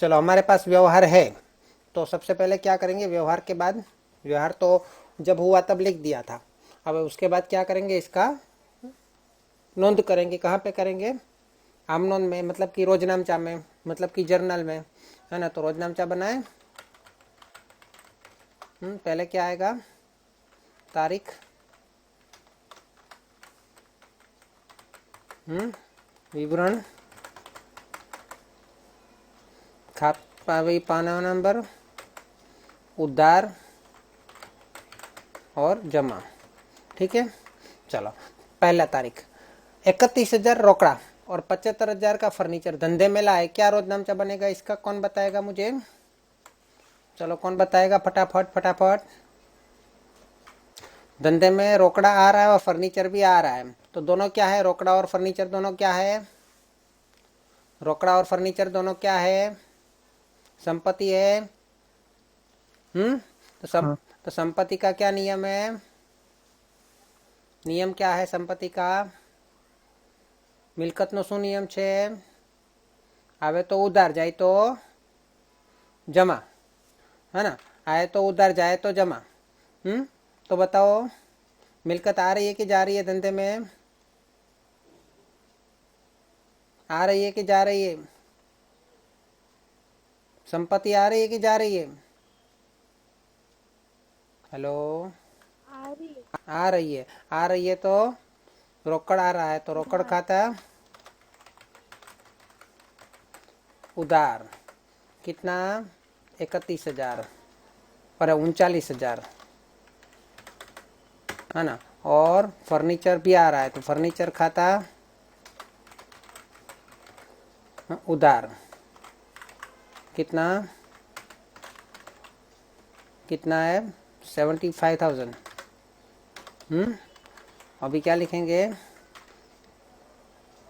चलो हमारे पास व्यवहार है, तो सबसे पहले क्या करेंगे, व्यवहार के बाद, व्यवहार तो जब हुआ तब लिख दिया था, अब उसके बाद क्या करेंगे, इसका नोंद करेंगे। कहाँ पे करेंगे, आम नोंद में, मतलब कि रोजनामचा में, मतलब कि जर्नल में, है ना। तो रोजनामचा बनाए। पहले क्या आएगा, तारीख, विवरण, खाता पाना नंबर, उधार और जमा। ठीक है। चलो पहला तारीख, 31,000 रोकड़ा और 75,000 का फर्नीचर धंधे में लाए। क्या रोजनामचा बनेगा इसका, कौन बताएगा मुझे, चलो कौन बताएगा, फटाफट फटाफट। धंधे में रोकड़ा आ रहा है और फर्नीचर भी आ रहा है, तो दोनों क्या है, रोकड़ा और फर्नीचर दोनों क्या है, रोकड़ा और फर्नीचर दोनों क्या है, संपत्ति है। हाँ। तो संपत्ति का क्या नियम है, नियम क्या है संपत्ति का, मिलकत नो શું નિયમ છે, આવે તો ઉધાર જાય તો જમા, है ना, आए तो उधार जाए तो जमा। तो बताओ, मिलकत आ रही है कि जा रही है धंधे में, आ रही है कि जा रही है, संपत्ति आ रही है कि जा रही है, हेलो, आ रही है। आ रही है, आ रही है तो रोकड़ आ रहा है, तो रोकड़ उधार। खाता उधार, कितना, 31,000 पर 39,000, है ना। और फर्नीचर भी आ रहा है, तो फर्नीचर खाता उधार, कितना, कितना है, 75,000। अभी क्या लिखेंगे,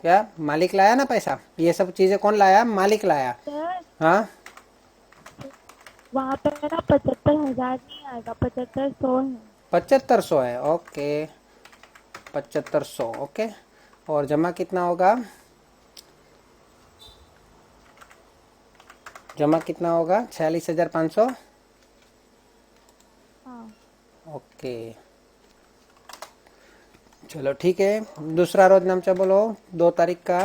क्या मालिक लाया ना पैसा, ये सब चीजें कौन लाया, मालिक लाया। सर, हाँ, वहाँ पे ना 75,000 नहीं आएगा, 7500 है। 7500 है, ओके, 7500, ओके। और जमा कितना होगा, जमा कितना होगा, 46,500, हाँ। ओके। चलो ठीक है, दूसरा रोजनामचा बोलो, 2 तारीख का।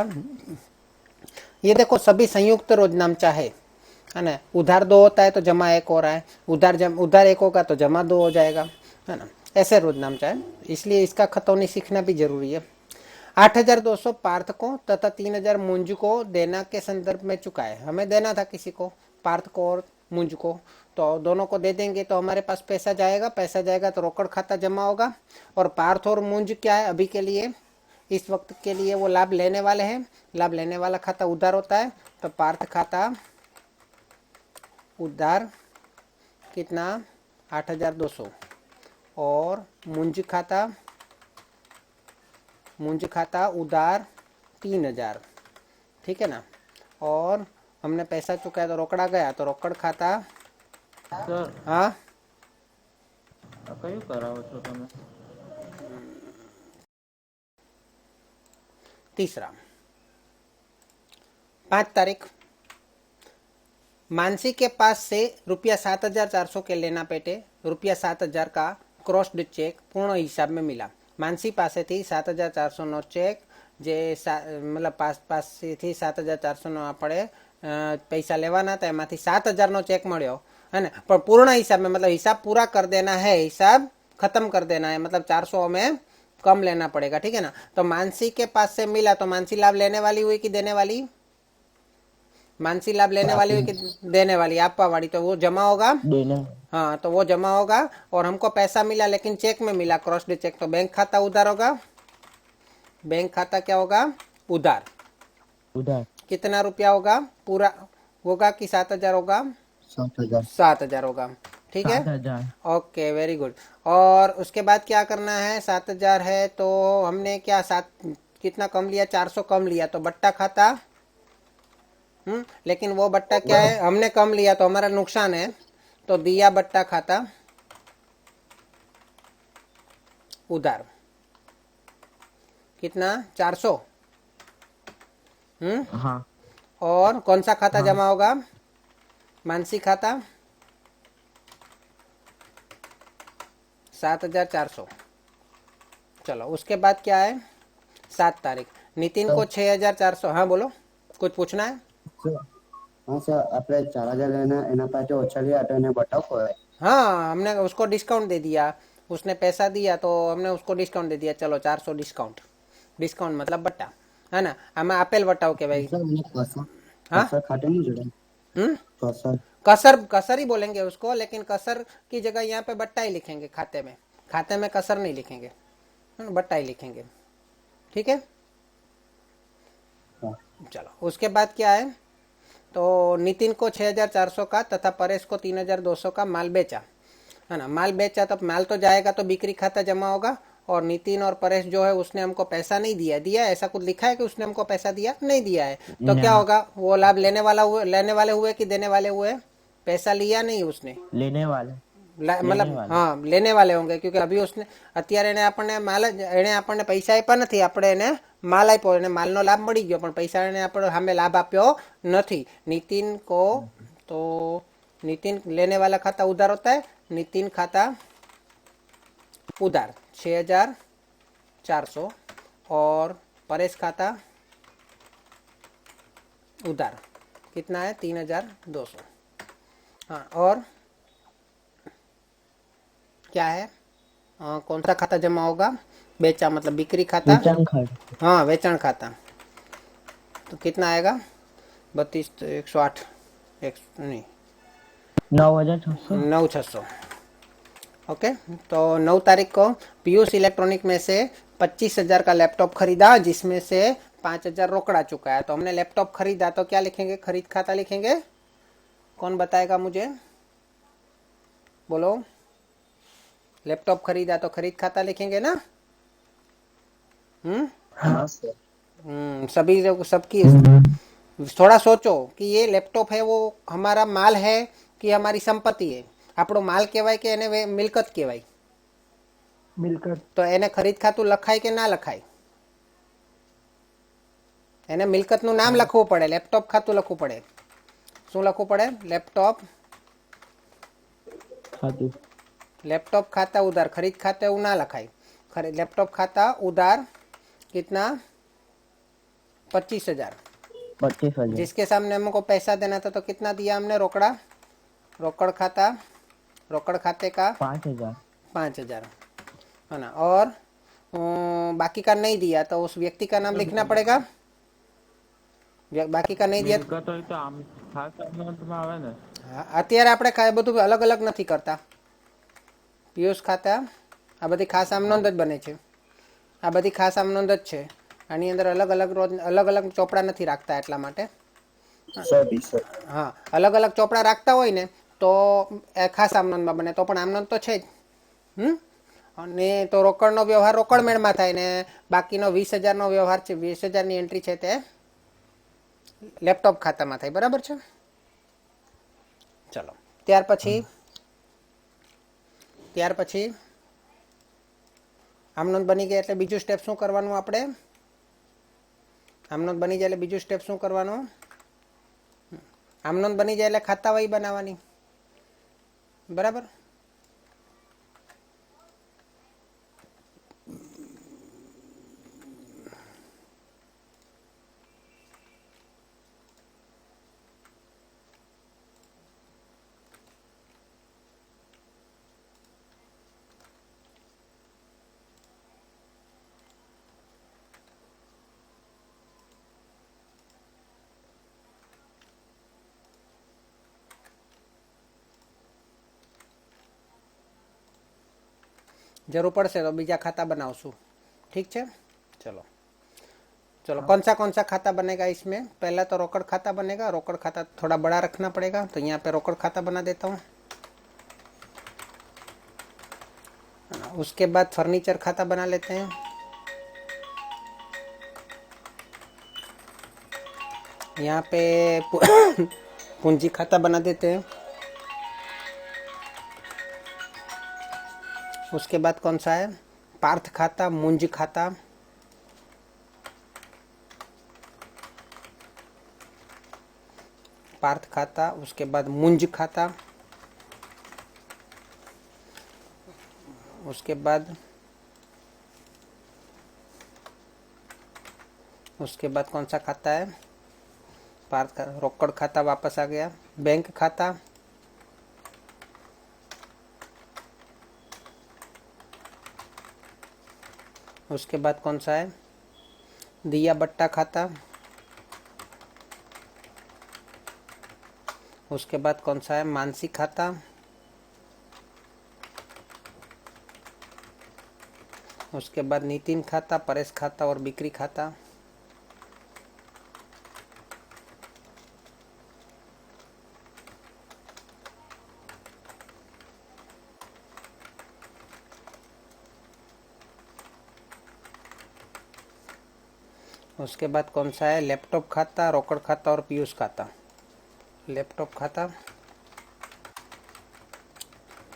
ये देखो सभी संयुक्त रोजनामचा है ना। उधार 2 होता है तो जमा 1 हो रहा है, उधार 1 होगा तो जमा 2 हो जाएगा, है ना। ऐसे रोजनामचा है, इसलिए इसका खतौनी सीखना भी जरूरी है। 8,200 पार्थ को तथा 3,000 मुंज को देना के संदर्भ में चुकाए। हमें देना था किसी को, पार्थ को और मुंज को, तो दोनों को दे देंगे तो हमारे पास पैसा जाएगा, पैसा जाएगा तो रोकड़ खाता जमा होगा। और पार्थ और मुंज क्या है, अभी के लिए, इस वक्त के लिए वो लाभ लेने वाले हैं, लाभ लेने वाला खाता उधार होता है, तो पार्थ खाता उधार कितना, 8,200, और मुंज खाता उधार 3,000, ठीक है ना। और हमने पैसा चुकाया तो रोकड़ा गया, तो रोकड़ खाता, સર हाँ, આ કયું કરાવો છો તમે? तीसरा, 5 तारीख, मानसी के पास से रुपया 7,400 के लेना पेटे रुपया 7,000 का क्रॉस्ड चेक पूर्ण हिसाब में मिला। मानसी पासेથી 7,400 નો ચેક, જે મતલબ પાસેથી 7,400 નો આપણે पैसा लेवाना था, एमांथी 7,000 નો चेक મળ્યો, है ना। पर पूर्ण हिसाब में मतलब हिसाब पूरा कर देना है, हिसाब खत्म कर देना है, मतलब 400 में कम लेना पड़ेगा, ठीक है ना। तो मानसी के पास से मिला, तो मानसी लाभ लेने वाली हुई कि देने वाली, मानसी लाभ लेने वाली हुई कि देने वाली, आपा वाली, तो वो जमा होगा। બેને हाँ, तो वो जमा होगा। और हमको पैसा मिला लेकिन चेक में मिला, क्रॉस्ड चेक, तो बैंक खाता उधार होगा, बैंक खाता क्या होगा, उधार। ઉધાર कितना रुपया होगा, पूरा होगा कि 7,000 होगा, 7,000 7,000 होगा, ठीक है। 7,000 ओके, वेरी गुड। और उसके बाद क्या करना है, 7,000 है तो हमने क्या, सात कितना कम लिया, 400 कम लिया, तो बट्टा खाता, लेकिन वो बट्टा क्या है, हमने कम लिया तो हमारा नुकसान है, तो दिया बट्टा खाता उधार, कितना, 400। हाँ और कौन सा खाता हाँ जमा होगा, मानसी खाता 7,400। चलो उसके बाद क्या है 7 तारीख नितिन को 6,400। हाँ बोलो कुछ पूछना है। हाँ सर આપણે 4,000 એના પાસે ઓછા લ્યા તો એને બતાવો હોય। हाँ हमने उसको डिस्काउंट दे दिया, उसने पैसा दिया तो हमने उसको डिस्काउंट दे दिया। चलो 400 डिस्काउंट, डिस्काउंट मतलब बट्टा है ना। આમાં આપેલ બતાવો કે ભાઈ સર મને કસર हाँ કસર ખાતે નહીં જોડે કસર कसर, कसर ही बोलेंगे उसको, लेकिन कसर की जगह यहाँ पे बट्टा ही लिखेंगे। खाते में, खाते में कसर नहीं लिखेंगे, बट्टा ही लिखेंगे। ठीक है हाँ। चलो उसके बाद क्या है तो नितिन को 6,400 का तथा परेश को 3,200 का माल बेचा, है ना। माल बेचा तो माल तो जाएगा तो बिक्री खाता जमा होगा। और नितिन और परेश जो है उसने हमको पैसा नहीं दिया, दिया ऐसा कुछ लिखा है कि उसने हमको पैसा दिया नहीं दिया है, तो क्या होगा वो लाभ लेने वाले हुए कि देने वाले हुए। पैसा लिया नहीं उसने, लेने वाले मतलब हाँ लेने वाले होंगे, क्योंकि अभी उसने અત્યારે એને આપણને માલ એને આપણને પૈસા આપ્યા નથી, આપણે એને માલ આપ્યો, એને માલનો લાભ મળી ગયો પણ પૈસા એને આપણે સામે લાભ આપ્યો નથી। नितिन को तो नितिन लेने वाला खाता उधार होता है, नितिन खाता उधार 6,400 और परेश खाता उधार कितना है 3,200। हाँ और क्या है कौन सा खाता जमा होगा, बेचा मतलब बिक्री खाता, हाँ वेचाण खाता। तो कितना आएगा 32 तो 108 नहीं 9,600। ओके तो 9 तारीख को पीयूष इलेक्ट्रॉनिक में से 25,000 का लैपटॉप खरीदा, जिसमें से 5,000 रोकड़ा चुका है। तो हमने लैपटॉप खरीदा तो क्या लिखेंगे, खरीद खाता लिखेंगे। कौन बताएगा मुझे, बोलो। लैपटॉप खरीदा तो खरीद खाता लिखेंगे ना। हाँ सर सभी सबकी थोड़ा सोचो कि ये लैपटॉप है वो हमारा माल है कि हमारी संपत्ति है। આપણો માલ કહેવાય કે એને મિલકત કહેવાય, મિલકત તો એને ખરીદ ખાતું લખાય કે ના લખાય, એને મિલકતનું નામ લખવું પડે, લેપટોપ ખાતું લખવું પડે। શું લખવું પડે, લેપટોપ ખાતું, लैपटॉप खाता उधार, खरीद खाते वो ना लखाई। लैपटॉप खाता उधार कितना 25,000, 25,000 जिसके सामने हमको पैसा देना था तो कितना दिया हमने, रोकड़ा, रोकड़ खाता, रोकड़ खाते का 5,000 है ना। और बाकी का नहीं दिया तो उस व्यक्ति का नाम लिखना पड़ेगा, बाकी का नहीं दिया મિલકત હોય તો આમ ખાસ અમાઉન્ટમાં આવે ને। અત્યારે આપણે બધું અલગ અલગ નથી કરતા। પિયુષ ખાતા આ બધી ખાસ આમનોંધ જ બને છે, આ બધી ખાસ આમનોંધ જ છે, આની અંદર અલગ અલગ અલગ અલગ ચોપડા નથી રાખતા એટલા માટે। हाँ अलग अलग ચોપડા રાખતા હોય ને તો ખાસ આમનોંધમાં બને, તો પણ આમનોંધ તો છે જ। અને તો રોકડનો વ્યવહાર રોકડ મેળમાં થાય ને બાકીનો 20,000નો વ્યવહાર છે, 20,000ની એન્ટ્રી છે તે લેપટોપ ખાતામાં થાય, બરાબર છે। ચલો ત્યાર પછી આમનોંધ બની ગઈ એટલે બીજું સ્ટેપ શું કરવાનું આપણે, આમનોંધ બની જાય એટલે બીજું સ્ટેપ શું કરવાનું, આમનોંધ બની જાય એટલે ખાતાવહી બનાવવાની, બરાબર। जरूर पड़े तो बीजा खाता बनावशू, ठीक है। चलो चलो कौन सा खाता बनेगा इसमें, पहला तो रोकड़ खाता बनेगा। रोकड़ खाता थोड़ा बड़ा रखना पड़ेगा, तो यहाँ पे रोकड़ खाता बना देता हूँ। उसके बाद फर्नीचर खाता बना लेते हैं, यहाँ पे पूंजी खाता बना देते हैं। उसके बाद कौन सा है, पार्थ खाता, मुंज खाता, पार्थ खाता, उसके बाद मुंज खाता, उसके बाद कौन सा खाता है, पार्थ का रोकड़ खाता वापस आ गया, बैंक खाता, उसके बाद कौन सा है, दिया बट्टा खाता, उसके बाद कौन सा है, मानसी खाता, उसके बाद नितिन खाता, परेश खाता और बिक्री खाता। उसके बाद कौन सा है, लैपटॉप खाता, रोकड़ खाता और पीयूष खाता। लैपटॉप खाता,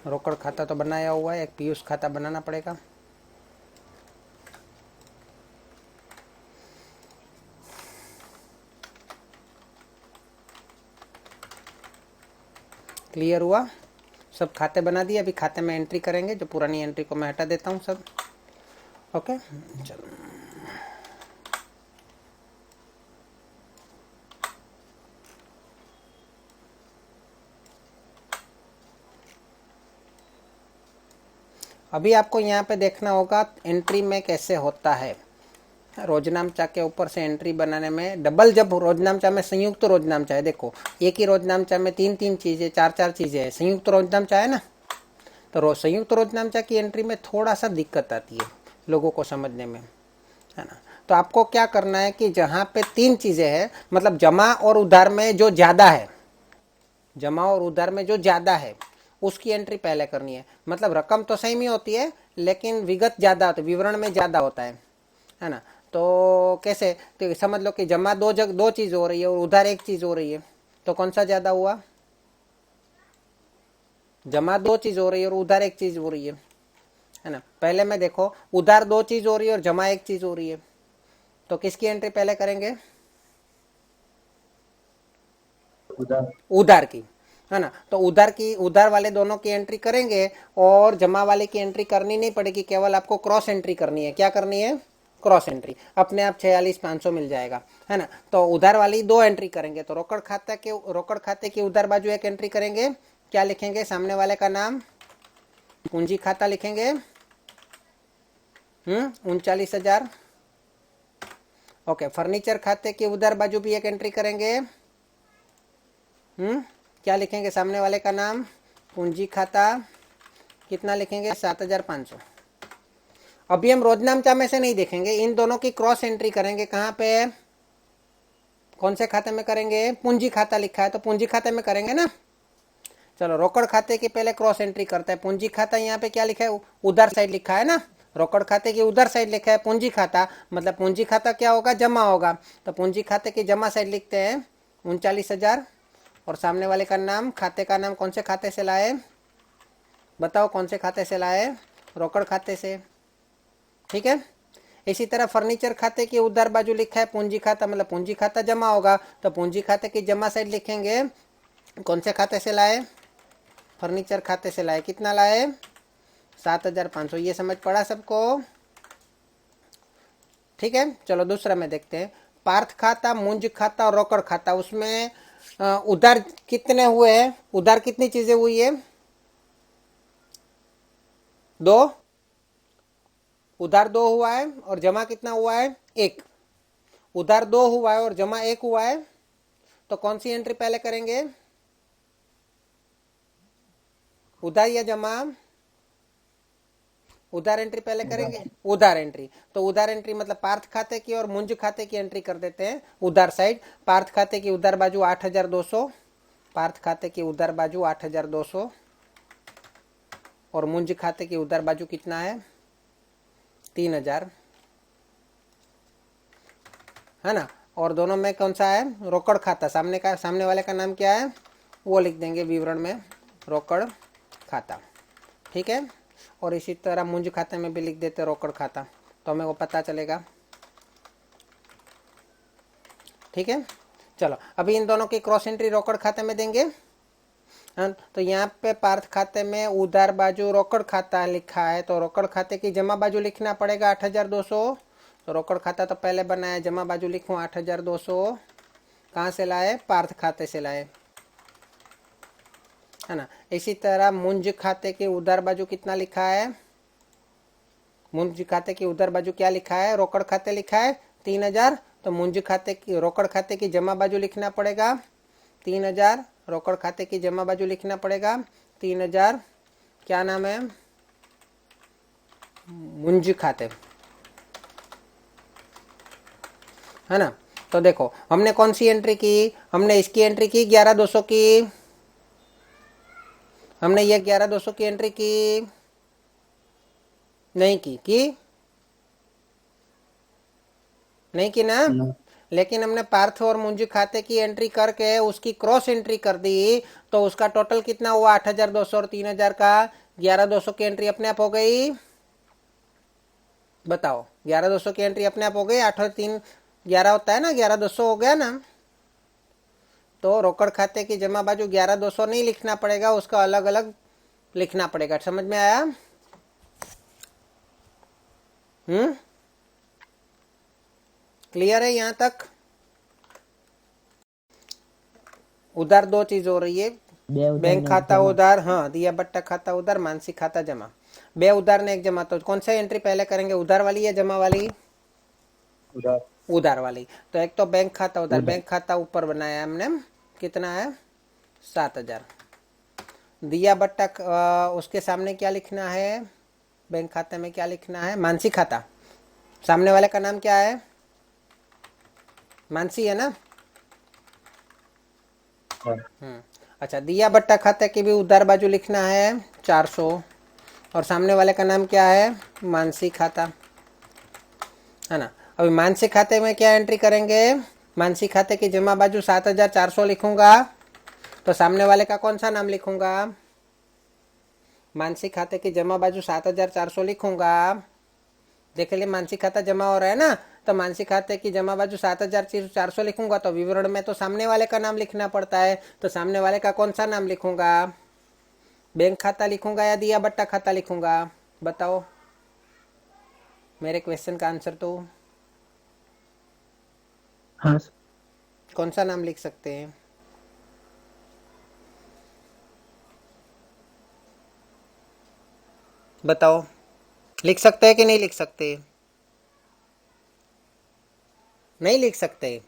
रोकड़ खाता तो बनाया हुआ है, एक पीयूष खाता बनाना पड़ेगा। क्लियर हुआ? सब खाते बना दिए, अभी खाते में एंट्री करेंगे, जो पुरानी एंट्री को मैं हटा देता हूँ सब। ओके चलो, अभी आपको यहाँ पे देखना होगा एंट्री में कैसे होता है। रोजनामचा के ऊपर से एंट्री बनाने में डबल, जब रोजनामचा में संयुक्त रोजनामचा है, देखो एक ही रोजनामचा में 3-3 चीजें 4-4 चीजें है, संयुक्त रोजनामचा है ना, तो संयुक्त रोजनामचा की एंट्री में थोड़ा सा दिक्कत आती है लोगों को समझने में, है ना। तो आपको क्या करना है कि जहाँ पे 3 चीजें हैं, मतलब जमा और उधार में जो ज्यादा है, जमा और उधार में जो ज्यादा है उसकी एंट्री पहले करनी है। मतलब रकम तो सेम ही होती है लेकिन विगत ज्यादा होती है, विवरण में ज्यादा होता है ना। तो कैसे, तो समझ लो कि जमा दो चीज हो रही है और उधार एक चीज हो रही है, तो कौन सा ज्यादा हुआ, जमा 2 चीज हो रही है और उधार एक चीज हो रही है ना। पहले में देखो उधार 2 चीज हो रही है और जमा 1 चीज हो रही है, तो किसकी एंट्री पहले करेंगे, उधार की, है ना। तो उधार वाले दोनों की एंट्री करेंगे और जमा वाले की एंट्री करनी नहीं पड़ेगी, केवल आपको क्रॉस एंट्री करनी है। क्या करनी है, क्रॉस एंट्री, अपने आप 46,500 मिल जाएगा, है ना। तो उधार वाली 2 एंट्री करेंगे, तो रोकड़ खाते की उधार बाजू 1 एंट्री करेंगे। क्या लिखेंगे, सामने वाले का नाम, पूंजी खाता लिखेंगे 39,000। ओके, फर्नीचर खाते की उधार बाजू भी 1 एंट्री करेंगे। क्या लिखेंगे, सामने वाले का नाम, पूंजी खाता, कितना लिखेंगे, 7,500। अभी हम रोजनामचा में से नहीं देखेंगे, इन दोनों की क्रॉस एंट्री करेंगे। कहाँ पे, कौन से खाते में करेंगे, पूंजी खाता लिखा है तो पूंजी खाते में करेंगे ना। चलो रोकड़ खाते की पहले क्रॉस एंट्री करते हैं। पूंजी खाता यहाँ पे क्या लिखा है, उधर साइड लिखा है ना, रोकड़ खाते की उधर साइड लिखा है पूंजी खाता, मतलब पूंजी खाता क्या होगा, जमा होगा। तो पूंजी खाते की जमा साइड लिखते हैं 39,000 और सामने वाले का नाम, खाते का नाम कौन से खाते से लाए, बताओ कौन से खाते से लाए, रोकड़ खाते से, ठीक है। इसी तरह फर्नीचर खाते की उधार बाजू लिखा है पूंजी खाता, मतलब पूंजी खाता जमा होगा, तो पूंजी खाते की जमा साइड लिखेंगे कौन से खाते से लाए, फर्नीचर खाते से लाए। कितना लाए, 7,500। ये समझ पड़ा सबको, ठीक है। चलो दूसरा में देखते हैं, पार्थ खाता, मुंज खाता और रोकड़ खाता, उसमें उधार कितने हुए हैं, उधार कितनी चीजें हुई है, 2, उधार 2 हुआ है और जमा कितना हुआ है, 1। उधार 2 हुआ है और जमा 1 हुआ है, तो कौन सी एंट्री पहले करेंगे, उधार या जमा, उधार एंट्री पहले करेंगे, उधार एंट्री। तो उधार एंट्री मतलब पार्थ खाते की और मुंज खाते की एंट्री कर देते हैं उधार साइड। पार्थ खाते की उधार बाजू 8,200, पार्थ खाते की उधार बाजू 8,200 और मुंज खाते की उधार बाजू कितना है, 3,000, है ना। और दोनों में कौन सा है, रोकड़ खाता, सामने वाले का नाम क्या है, वो लिख देंगे विवरण में, रोकड़ खाता, ठीक है। और इसी तरह मुंज खाते में भी लिख देते रोकड़ खाता, तो हमें वो पता चलेगा, ठीक है। चलो अभी इन दोनों की क्रॉस एंट्री रोकड़ खाते में देंगे। हाँ, तो यहाँ पे पार्थ खाते में उधार बाजू रोकड़ खाता लिखा है, तो रोकड़ खाते की जमा बाजू लिखना पड़ेगा 8,200। तो रोकड़ खाता तो पहले बनाया, जमा बाजू लिखूं 8,200। कहाँ से लाए? पार्थ खाते से लाए, है ना। इसी तरह मुंज खाते की उधार बाजू कितना लिखा है? मुंज खाते की उधार बाजू क्या लिखा है? रोकड़ खाते लिखा है 3,000। तो मुंज खाते की रोकड़ खाते की जमा बाजू लिखना पड़ेगा 3,000। रोकड़ खाते की जमा बाजू लिखना पड़ेगा 3,000। क्या नाम है? मुंज खाते, है ना। तो देखो हमने कौन सी एंट्री की? हमने इसकी एंट्री की 11,200 की। हमने ये 11,200 की एंट्री की नहीं की नहीं की ना। न- लेकिन हमने पार्थ और मुंज खाते की एंट्री करके उसकी क्रॉस एंट्री कर दी, तो उसका टोटल कितना हुआ? 8,200 और 3,000 का 11,200 की एंट्री अपने आप हो गई। बताओ, 11,200 की एंट्री अपने आप हो गई। 8 और 3 11 होता है ना, 11,200 हो गया ना। तो रोकड़ खाते की जमा बाजू 11,200 नहीं लिखना पड़ेगा, उसका अलग अलग लिखना पड़ेगा। समझ में आया? क्लियर है यहाँ तक? उधार दो चीज हो रही है, बैंक खाता उधार, हाँ, दिया बट्टा खाता उधार, मानसिक खाता जमा। बे उधार ने एक जमा। तो कौन सा एंट्री पहले करेंगे, उधार वाली या जमा वाली? उधार उधार वाली। तो एक तो बैंक खाता उधार, बैंक खाता ऊपर बनाया हमने, कितना है? 7,000। दिया बट्टा उसके सामने क्या लिखना है? बैंक खाते में क्या लिखना है? मानसी खाता। सामने वाले का नाम क्या है? मानसी है ना। अच्छा, दिया बट्टा खाते की भी उधार बाजू लिखना है 400, और सामने वाले का नाम क्या है? मानसी खाता, है ना। अभी मानसी खाते में क्या एंट्री करेंगे? मानसी खाते की जमा बाजू 7,400 लिखूंगा, तो सामने वाले का कौन सा नाम लिखूंगा? मानसी खाते की जमा बाजू 7,400 लिखूंगा। देख लिए मानसी खाता जमा हो रहा है ना, तो मानसी खाते की जमा बाजू 7,400 लिखूंगा, तो विवरण में तो सामने वाले का नाम लिखना पड़ता है, तो सामने वाले का कौन सा नाम लिखूंगा? बैंक खाता लिखूंगा या दिया बट्टा खाता लिखूंगा? बताओ, मेरे क्वेश्चन का आंसर तो हाँ कौन सा नाम लिख सकते हैं? बताओ, लिख सकते हैं कि नहीं लिख सकते? नहीं लिख सकते।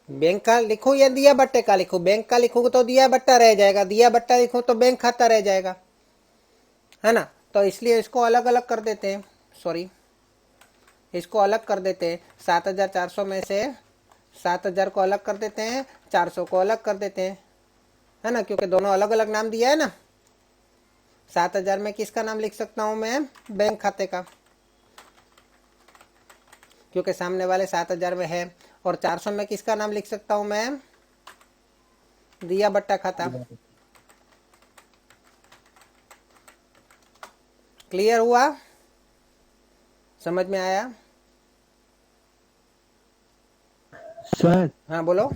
बैंक का लिखो या दिया बट्टे का लिखो? बैंक का लिखोगे तो दिया बट्टा रह जाएगा, दिया बट्टा लिखो तो बैंक खाता रह जाएगा, है ना। तो इसलिए इसको अलग अलग कर देते हैं, सॉरी, इसको अलग कर देते हैं। 7,400 में से 7,000 को अलग कर देते हैं, 400 को अलग कर देते हैं, है ना, क्योंकि दोनों अलग अलग नाम दिया है ना। 7,000 में किसका नाम लिख सकता हूं मैं? बैंक खाते का, क्योंकि सामने वाले 7,000 में है। और 400 में किसका नाम लिख सकता हूं मैं? दिया बट्टा खाता। क्लियर हुआ? समझ में आया? सर। हाँ बोलो,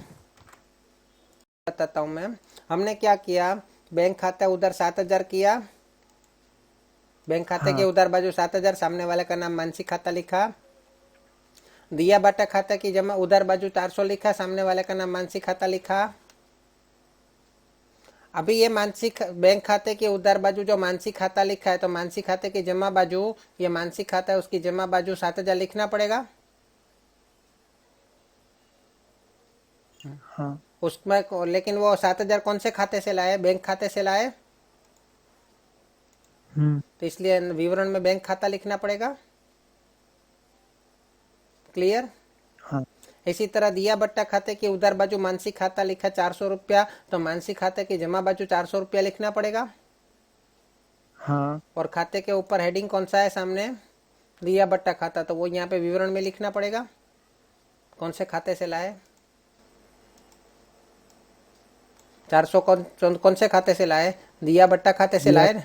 बताता हूं मैं। हमने क्या किया? बैंक खाता उधर 7,000 किया, बैंक खाते के उधार बाजू 7,000, सामने वाले का नाम मानसी खाता लिखा। दिया बट्टा खाता की जमा उधार बाजू 400 लिखा, सामने वाले का नाम मानसी खाता लिखा। अभी ये मानसिक बैंक खाते के उधार बाजू जो मानसी खाता लिखा है, तो मानसी खाते की जमा बाजू, ये मानसी खाता है, उसकी जमा बाजू 7,000 लिखना पड़ेगा। हाँ। उसमें लेकिन वो 7,000 कौन से खाते से लाए? बैंक खाते से लाए, तो इसलिए विवरण में बैंक खाता लिखना पड़ेगा। क्लियर? हाँ। इसी तरह दिया बट्टा खाते की उधार बाजू मानसी खाता लिखा 400 रुपया, तो मानसी खाते की जमा बाजू 400 रुपया लिखना पड़ेगा। हाँ। और खाते के ऊपर हेडिंग कौन सा है सामने? दिया बट्टा खाता, तो वो यहाँ पे विवरण में लिखना पड़ेगा कौन से खाते से लाए। 400 कौन से खाते से लाए? दिया बट्टा खाते से लाए ना।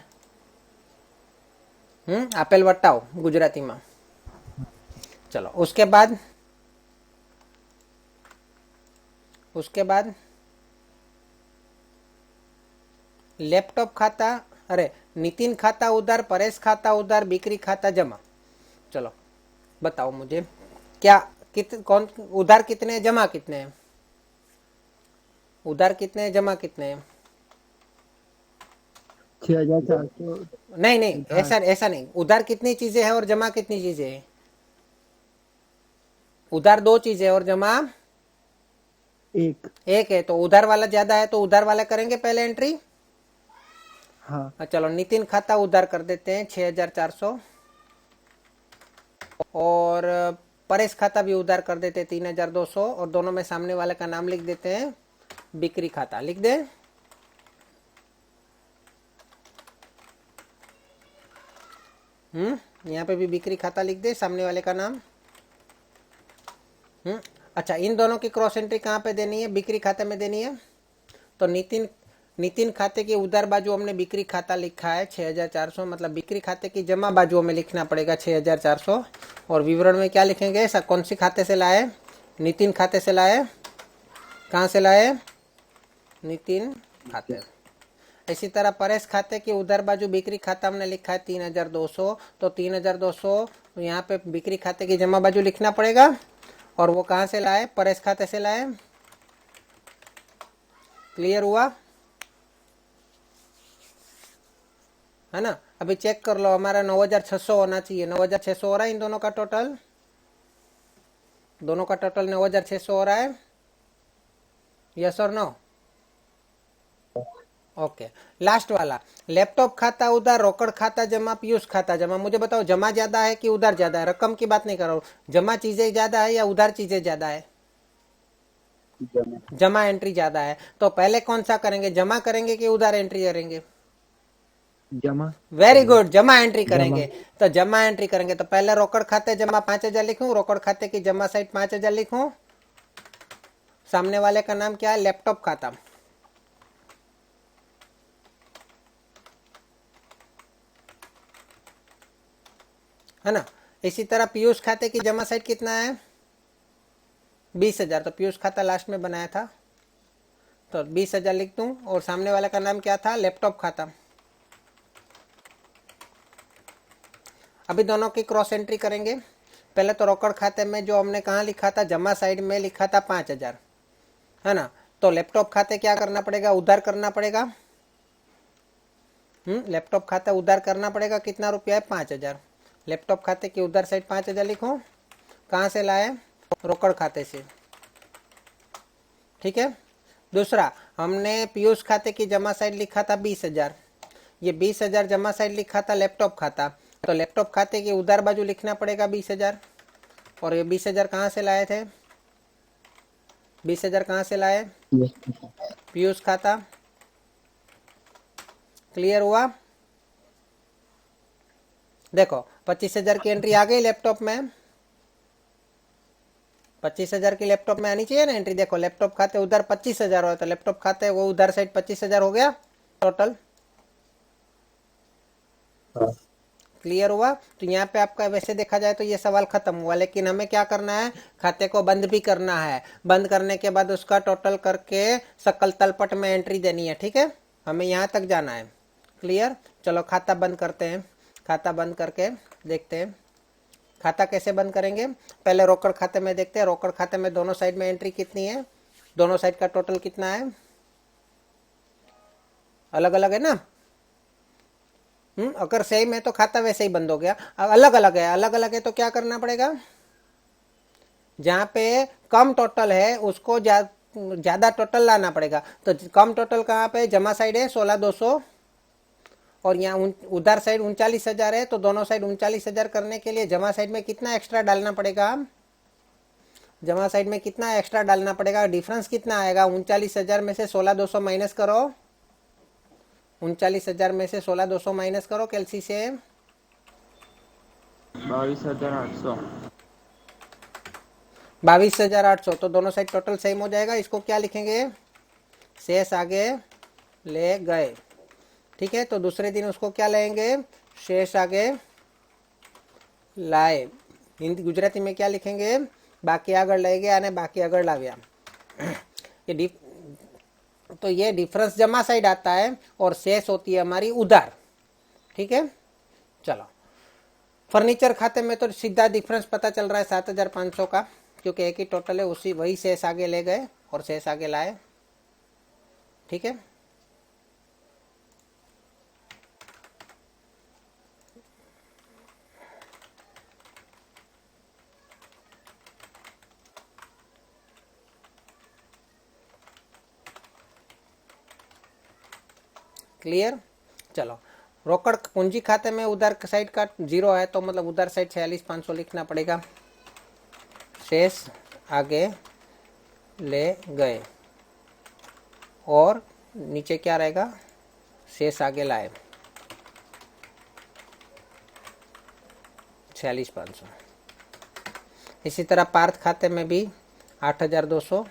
आपेल बट्टाओ गुजराती में। चलो उसके बाद उसके बाद लैपटॉप खाता, अरे नितिन खाता उधार, परेश खाता उधार, बिक्री खाता जमा। चलो बताओ मुझे क्या कौन उधार कितने हैं, जमा कितने हैं? उधार कितने हैं, जमा कितने हैं? 6400। नहीं नहीं, ऐसा ऐसा नहीं। उधार कितनी चीजें हैं और जमा कितनी चीजें हैं? उधार 2 चीजें और जमा एक। एक है। तो उधार वाला ज्यादा है तो उधार वाला करेंगे पहले एंट्री। हाँ। चलो नितिन खाता उधार कर देते हैं 6400, और परेश खाता भी उधार कर देते हैं 3200, और दोनों में सामने वाले का नाम लिख देते हैं बिक्री खाता। लिख दे। यहाँ पे भी बिक्री खाता लिख दे, सामने वाले का नाम। अच्छा, इन दोनों की क्रॉस एंट्री कहाँ पे देनी है? बिक्री खाते में देनी है। तो नितिन खाते की उधार बाजू हमने बिक्री खाता लिखा है 6400, मतलब बिक्री खाते की जमा बाजुओं में लिखना पड़ेगा 6400। और विवरण में क्या लिखेंगे? कौन सी खाते से लाए? नितिन खाते से लाए। कहाँ से लाए? नितिन खाते। इसी तरह परेश खाते की उधार बाजू बिक्री खाता हमने लिखा है 3200, तो 3200 यहाँ पे बिक्री खाते की जमा बाजू लिखना पड़ेगा। और वो कहाँ से लाए? परेश खाते से लाए। क्लियर हुआ है ना? अभी चेक कर लो, हमारा 9600 होना चाहिए। 9600 हो रहा है इन दोनों का टोटल? दोनों का टोटल 9600 हो रहा है? यस और नो? ओके। लास्ट वाला, लैपटॉप खाता उधार, रोकड़ खाता जमा, पीयूष खाता जमा। मुझे बताओ जमा ज्यादा है कि उधार ज्यादा है? रकम की बात नहीं कर रहा हूँ, जमा चीजें ज्यादा है या उधार चीजें ज्यादा है? जमा एंट्री ज्यादा है। तो पहले कौन सा करेंगे, जमा करेंगे कि उधार एंट्री करेंगे? जमा। वेरी गुड, जमा एंट्री करेंगे। तो जमा एंट्री करेंगे तो पहले रोकड़ खाते जमा 5000 लिखूं, रोकड़ खाते की जमा साइड 5000 लिखूं। सामने वाले का नाम क्या है? लैपटॉप खाता। है ना? इसी तरह पीयूष खाते की जमा साइड कितना है? 20000। तो पीयूष खाता लास्ट में बनाया था, तो 20000 लिख दूं। और सामने वाले का नाम क्या था? लैपटॉप खाता। अभी दोनों की क्रॉस एंट्री करेंगे। पहले तो रोकड़ खाते में जो हमने कहा लिखा था, जमा साइड में लिखा था 5000, है ना? तो लैपटॉप खाते क्या करना पड़ेगा? उधार करना पड़ेगा। लैपटॉप खाता उधार करना पड़ेगा। कितना रुपया है? 5000। लैपटॉप खाते की उधार साइड 5000 लिखो। कहाँ से लाए? रोकड़ खाते से। ठीक है। दूसरा, हमने पीयूष खाते की जमा साइड लिखा था 20000। ये 20000 जमा साइड लिखा था लैपटॉप खाता। तो लैपटॉप खाते की उधार बाजू लिखना पड़ेगा 20000। और ये 20000 कहाँ से लाए थे? 20000 कहाँ से लाए? पीयूष खाता। क्लियर हुआ? देखो 25000 की एंट्री आ गई लैपटॉप में। 25000 की लैपटॉप में आनी चाहिए ना एंट्री। देखो लैपटॉप खाते उधर 25000 हो, तो लैपटॉप खाते वो उधर साइड 25000 हो गया टोटल। क्लियर हुआ? तो यहाँ पे आपका वैसे देखा जाए तो ये सवाल खत्म हुआ, लेकिन हमें क्या करना है? खाते को बंद भी करना है। बंद करने के बाद उसका टोटल करके सकल तलपट में एंट्री देनी है। ठीक है, हमें यहाँ तक जाना है। क्लियर? चलो खाता बंद करते हैं। खाता बंद करके देखते हैं खाता कैसे बंद करेंगे। पहले रोकड़ खाते में देखते हैं। रोकड़ खाते में दोनों साइड में एंट्री कितनी है? दोनों साइड का टोटल कितना है? अलग अलग है ना? अगर सेम है तो खाता वैसे ही बंद हो गया। अब अलग अलग है, अलग अलग है तो क्या करना पड़ेगा? जहां पे कम टोटल है उसको ज्यादा टोटल लाना पड़ेगा। तो कम टोटल कहाँ पे? जमा साइड है 16200 और यहाँ उधार साइड 39000 है। तो दोनों साइड 39000 करने के लिए जमा साइड में कितना एक्स्ट्रा डालना पड़ेगा? जमा साइड में कितना एक्स्ट्रा डालना पड़ेगा? डिफरेंस कितना आएगा? 39000 में से 16200 माइनस करो। 39000 में से 16200 माइनस करो कैलसी से। 22800। 22800। तो दोनों साइड टोटल सेम हो जाएगा। इसको क्या लिखेंगे? शेष आगे ले गए। ठीक है, तो दूसरे दिन उसको क्या लेंगे? शेष आगे लाए। हिंदी गुजराती में क्या लिखेंगे? बाकी आगळ लई गया અને बाकी आगळ लाव्या। तो ये डिफरेंस जमा साइड आता है और शेष होती है हमारी उधार। ठीक है, चलो फर्नीचर खाते में तो सीधा डिफरेंस पता चल रहा है 7,500 का, क्योंकि एक ही टोटल है, उसी वही शेष आगे ले गए और शेष आगे लाए। ठीक है, क्लियर। चलो रोकड़ पूंजी खाते में उधार साइड का 0 है, तो मतलब उधार साइड 46,500 लिखना पड़ेगा। शेष आगे ले गए और नीचे क्या रहेगा, शेष आगे लाए 46,500। इसी तरह पार्थ खाते में भी 8,200,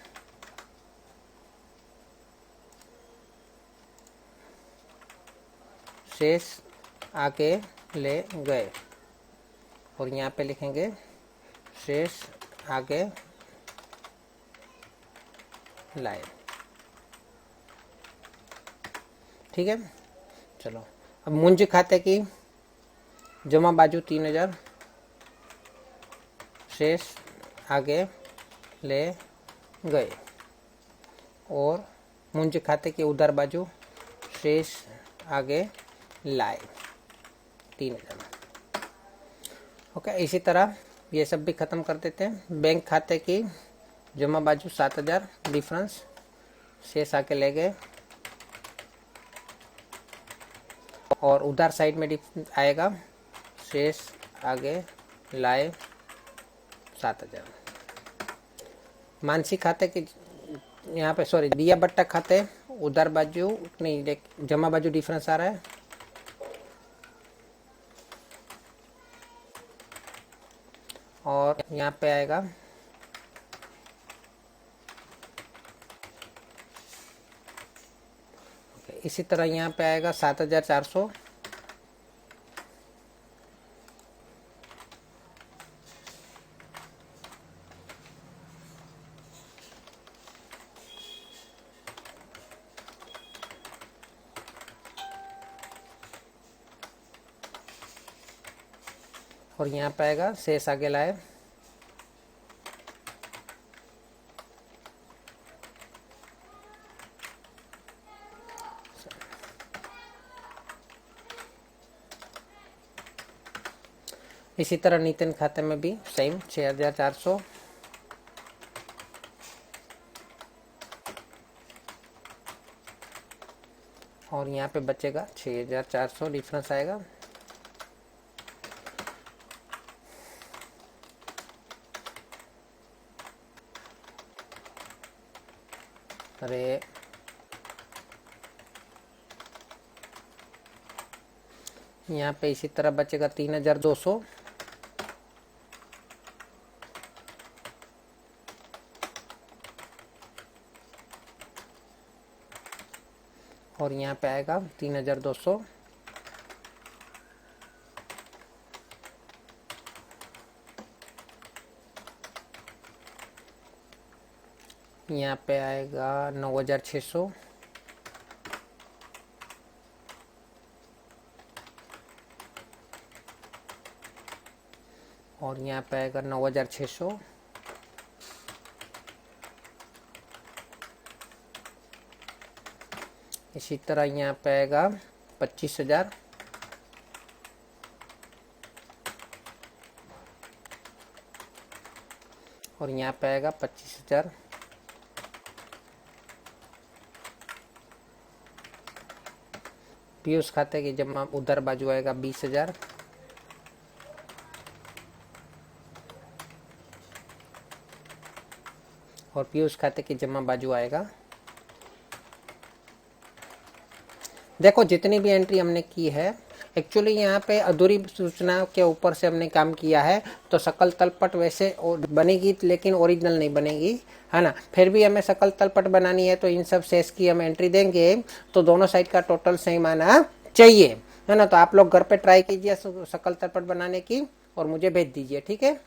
शेष आगे ले गए और यहाँ पे लिखेंगे शेष आगे लाए। ठीक है, चलो अब मुंज खाते की जमा बाजू 3,000, शेष आगे ले गए और मुंज खाते की उधार बाजू शेष आगे लाए 3,000। ओके, इसी तरह ये सब भी खत्म कर देते हैं। बैंक खाते की जमा बाजू 7,000 डिफरेंस, शेष आके ले गए और उधार साइड में आएगा शेष आगे लाए 7,000। मानसी खाते की यहाँ पे सॉरी दिया बट्टा खाते उधार बाजू नहीं जमा बाजू डिफरेंस आ रहा है, और यहाँ पे आएगा इसी तरह यहाँ पे आएगा 7,400 और यहाँ पे आएगा शेष आगे लाए। इसी तरह नितिन खाते में भी सेम 6,400 और यहाँ पे बचेगा 6,400 डिफरेंस आएगा। अरे यहाँ पे इसी तरह बचेगा 3,200 और यहाँ पे आएगा 3,200 यहाँ पे आएगा 9,600 और यहाँ पे आएगा 9,600 इसी तरह यहाँ पे आएगा 25,000 और यहाँ पे आएगा 25,000 पीयूष खाते की जमा उधर बाजू आएगा 20,000 और पीयूष खाते की जमा बाजू आएगा। देखो जितनी भी एंट्री हमने की है एक्चुअली यहाँ पे अधूरी सूचना के ऊपर से हमने काम किया है, तो सकल तलपट वैसे बनेगी लेकिन ओरिजिनल नहीं बनेगी, है ना। फिर भी हमें सकल तलपट बनानी है तो इन सब शेष की हम एंट्री देंगे तो दोनों साइड का टोटल सेम आना चाहिए, है ना। तो आप लोग घर पे ट्राई कीजिए सकल तलपट बनाने की और मुझे भेज दीजिए, ठीक है।